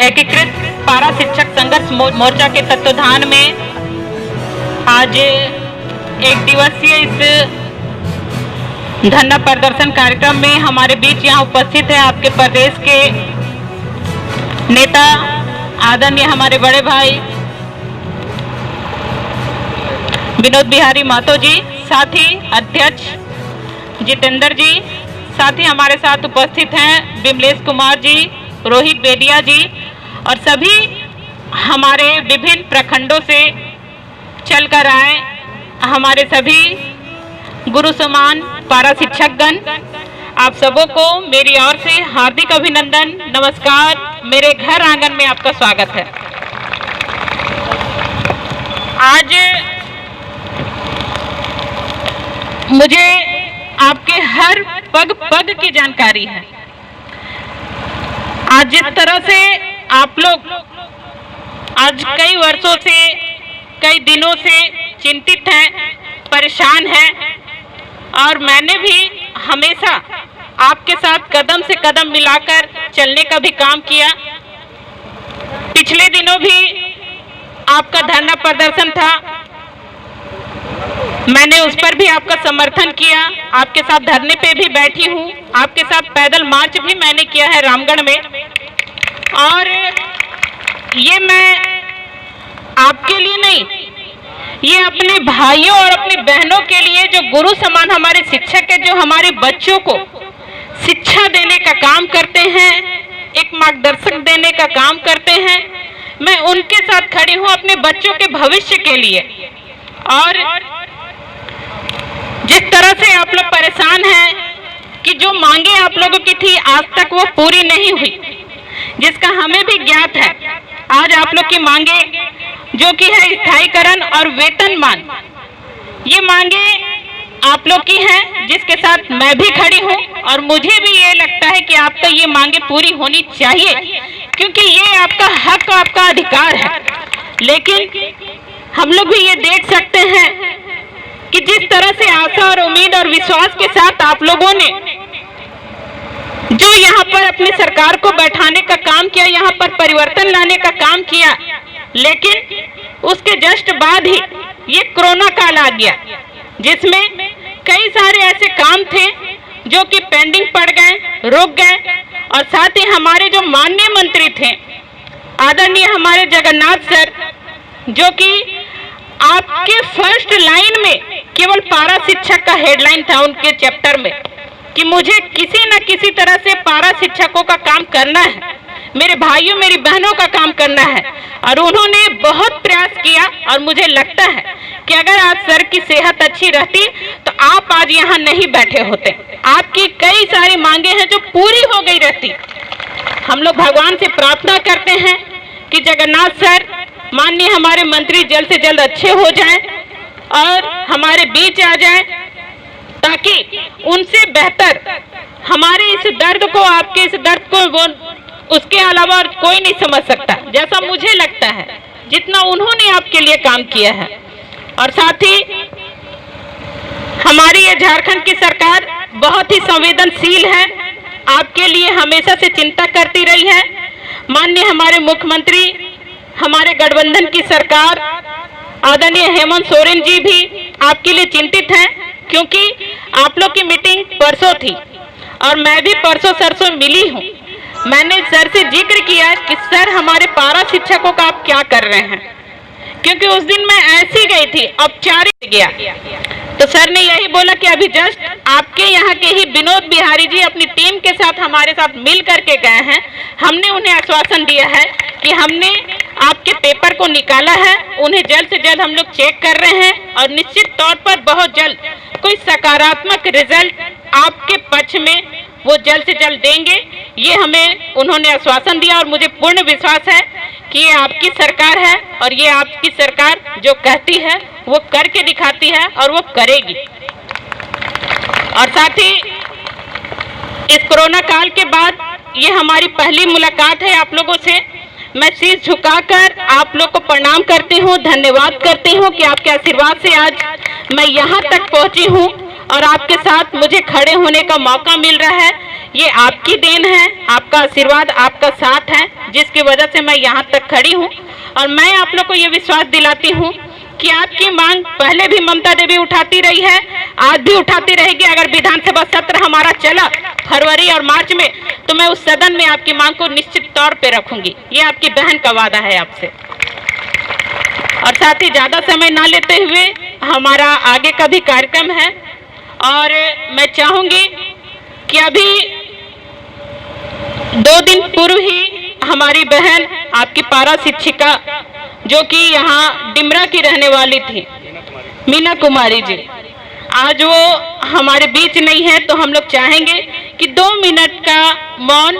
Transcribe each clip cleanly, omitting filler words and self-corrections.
एकीकृत पारा शिक्षक संघर्ष मोर्चा के तत्वाधान में आज एक दिवसीय इस धरना प्रदर्शन कार्यक्रम में हमारे बीच यहाँ उपस्थित है आपके प्रदेश के नेता आदरणीय हमारे बड़े भाई विनोद बिहारी महतो जी, साथ ही अध्यक्ष जितेंद्र जी, साथ ही हमारे साथ उपस्थित हैं विमलेश कुमार जी, रोहित बेदिया जी और सभी हमारे विभिन्न प्रखंडों से चलकर आए हमारे सभी गुरु समान पारा शिक्षकगण। आप सबों को मेरी ओर से हार्दिक अभिनंदन, नमस्कार। मेरे घर आंगन में आपका स्वागत है। आज मुझे आपके हर पग पग की जानकारी है। आज जिस तरह से आप लोग आज कई वर्षों से, कई दिनों से चिंतित हैं, परेशान हैं और मैंने भी हमेशा आपके साथ कदम से कदम मिलाकर चलने का भी काम किया। पिछले दिनों भी आपका धरना प्रदर्शन था, मैंने उस पर भी आपका समर्थन किया, आपके साथ धरने पे भी बैठी हूँ, आपके साथ पैदल मार्च भी मैंने किया है रामगढ़ में। और ये मैं आपके लिए नहीं, ये अपने भाइयों और अपनी बहनों के लिए जो गुरु समान हमारे शिक्षक है, जो हमारे बच्चों को शिक्षा देने का काम करते हैं, एक मार्गदर्शक देने का काम करते हैं, मैं उनके साथ खड़ी हूँ अपने बच्चों के भविष्य के लिए। और जिस तरह से आप लोग परेशान हैं कि जो मांगे आप लोगों की थी आज तक वो पूरी नहीं हुई, जिसका हमें भी ज्ञात है। आज आप लोग की मांगे जो कि है स्थायीकरण और वेतनमान, ये मांगे आप लोग की हैं, जिसके साथ मैं भी खड़ी हूँ और मुझे भी ये लगता है कि आपका ये मांगे पूरी होनी चाहिए, क्योंकि ये आपका हक, आपका अधिकार है। लेकिन हम लोग भी ये देख सकते हैं कि जिस तरह से आशा और उम्मीद और विश्वास के साथ आप लोगों ने जो यहाँ पर अपनी सरकार को बैठाने का काम किया, यहाँ पर परिवर्तन लाने का काम किया, लेकिन उसके जस्ट बाद ही ये कोरोना काल आ गया, जिसमें कई सारे ऐसे काम थे जो कि पेंडिंग पड़ गए, रुक गए। और साथ ही हमारे जो माननीय मंत्री थे आदरणीय हमारे जगन्नाथ सर, जो कि आपके फर्स्ट लाइन में केवल पारा शिक्षक का हेडलाइन था उनके चैप्टर में कि मुझे किसी न किसी तरह से पारा शिक्षकों का काम करना है, मेरे भाइयों मेरी बहनों का काम करना है। और उन्होंने बहुत प्रयास किया और मुझे लगता है कि अगर आज सर की सेहत अच्छी रहती तो आप आज यहाँ नहीं बैठे होते। आपकी कई सारी मांगे हैं जो पूरी हो गई रहती। हम लोग भगवान से प्रार्थना करते हैं कि जगन्नाथ सर माननीय हमारे मंत्री जल्द से जल्द अच्छे हो जाएं और हमारे बीच आ जाएं, ताकि उनसे बेहतर हमारे इस दर्द को, आपके इस दर्द को वो उसके अलावा और कोई नहीं समझ सकता, जैसा मुझे लगता है, जितना उन्होंने आपके लिए काम किया है। और साथ ही हमारी ये झारखंड की सरकार बहुत ही संवेदनशील है, आपके लिए हमेशा से चिंता करती रही है। माननीय हमारे मुख्यमंत्री, हमारे गठबंधन की सरकार आदरणीय हेमंत सोरेन जी भी आपके लिए चिंतित हैं, क्योंकि आप लोग की मीटिंग परसों थी और मैं भी परसों सर से मिली हूँ। मैंने सर से जिक्र किया कि सर हमारे पारा शिक्षकों का आप क्या कर रहे हैं, क्योंकि उस दिन मैं ऐसी गई थी, औपचारिक गया, तो सर ने यही बोला कि अभी जस्ट आपके यहाँ के ही विनोद बिहारी जी अपनी टीम के साथ हमारे साथ मिल करके गए हैं। हमने उन्हें आश्वासन दिया है कि हमने आपके पेपर को निकाला है, उन्हें जल्द से जल्द हम लोग चेक कर रहे हैं और निश्चित तौर पर बहुत जल्द कोई सकारात्मक रिजल्ट आपके पक्ष में वो जल्द से जल्द देंगे, ये हमें उन्होंने आश्वासन दिया। और मुझे पूर्ण विश्वास है कि ये आपकी सरकार है और ये आपकी सरकार जो कहती है वो करके दिखाती है और वो करेगी। और साथ ही इस कोरोना काल के बाद ये हमारी पहली मुलाकात है आप लोगों से। मैं शीश झुकाकर आप लोग को प्रणाम करती हूँ, धन्यवाद करती हूँ कि आपके आशीर्वाद से आज मैं यहाँ तक पहुँची हूँ और आपके साथ मुझे खड़े होने का मौका मिल रहा है। ये आपकी देन है, आपका आशीर्वाद, आपका साथ है, जिसकी वजह से मैं यहाँ तक खड़ी हूँ। और मैं आप लोग को ये विश्वास दिलाती हूँ कि आपकी मांग पहले भी ममता देवी उठाती रही है, आज भी उठाती रहेगी। अगर विधानसभा सत्र हमारा चला फरवरी और मार्च में, तो मैं उस सदन में आपकी मांग को निश्चित तौर पे रखूंगी। ये आपकी बहन का वादा है आपसे। और साथ ही ज्यादा समय ना लेते हुए हमारा आगे का भी कार्यक्रम है, और मैं चाहूंगी कि अभी 2 दिन पूर्व ही हमारी बहन, आपकी पारा शिक्षिका, जो कि यहाँ डिमरा की रहने वाली थी, मीना कुमारी जी, आज वो हमारे बीच नहीं है। तो हम लोग चाहेंगे कि 2 मिनट का मौन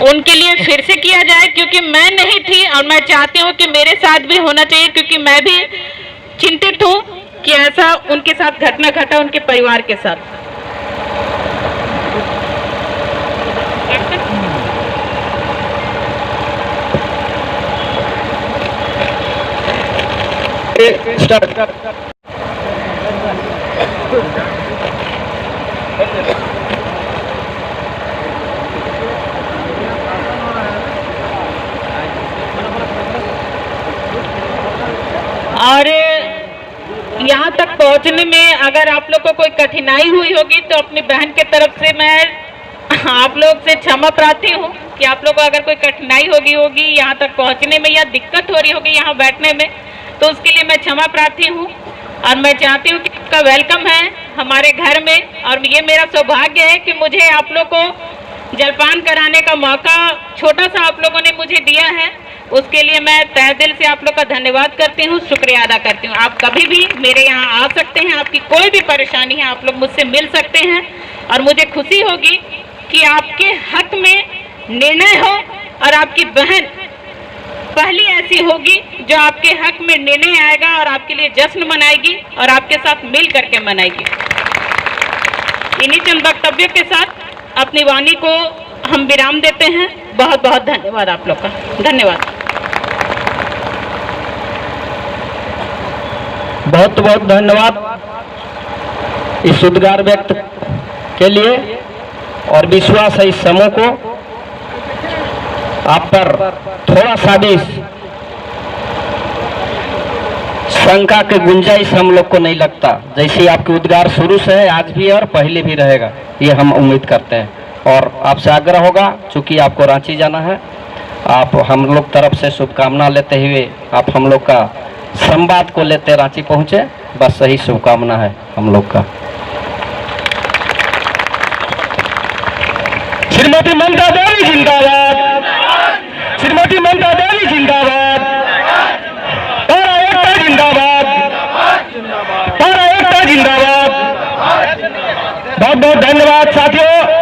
उनके लिए फिर से किया जाए, क्योंकि मैं नहीं थी और मैं चाहती हूँ कि मेरे साथ भी होना चाहिए, क्योंकि मैं भी चिंतित हूँ कि ऐसा उनके साथ घटना घटा उनके परिवार के साथ। और यहाँ तक पहुँचने में अगर आप लोग को कोई कठिनाई हुई होगी तो अपनी बहन के तरफ से मैं आप लोग से क्षमा प्रार्थी हूँ कि आप लोग को अगर कोई कठिनाई होगी यहाँ तक पहुँचने में या दिक्कत हो रही होगी यहाँ बैठने में, तो उसके लिए मैं क्षमा प्रार्थी हूँ। और मैं चाहती हूँ कि आपका वेलकम है हमारे घर में, और ये मेरा सौभाग्य है कि मुझे आप लोग को जलपान कराने का मौका छोटा सा आप लोगों ने मुझे दिया है। उसके लिए मैं तहे दिल से आप लोग का धन्यवाद करती हूँ, शुक्रिया अदा करती हूँ। आप कभी भी मेरे यहाँ आ सकते हैं, आपकी कोई भी परेशानी है आप लोग मुझसे मिल सकते हैं। और मुझे खुशी होगी कि आपके हक में निर्णय हो, और आपकी बहन पहली ऐसी होगी जो आपके हक में निर्णय आएगा और आपके लिए जश्न मनाएगी और आपके साथ मिल करके मनाएगी। इन्हीं चंद वक्तव्यों के साथ अपनी वाणी को हम विराम देते हैं। बहुत बहुत धन्यवाद आप लोग का, धन्यवाद। बहुत बहुत धन्यवाद इस उद्गार व्यक्त के लिए, और विश्वास है इस समूह को आप पर थोड़ा सा भी शंका के गुंजाइश हम लोग को नहीं लगता। जैसे आपके उद्गार शुरू से है, आज भी और पहले भी रहेगा, ये हम उम्मीद करते हैं। और आपसे आग्रह होगा, चूंकि आपको रांची जाना है, आप हम लोग तरफ से शुभकामना लेते हुए आप हम लोग का संवाद को लेते रांची पहुंचे, बस सही शुभकामना है हम लोग का। श्रीमती ममता देवी जिंदाबाद, श्रीमती ममता देवी जिंदाबाद, पारा एकता जिंदाबाद, पारा एकता जिंदाबाद। बहुत बहुत धन्यवाद साथियों।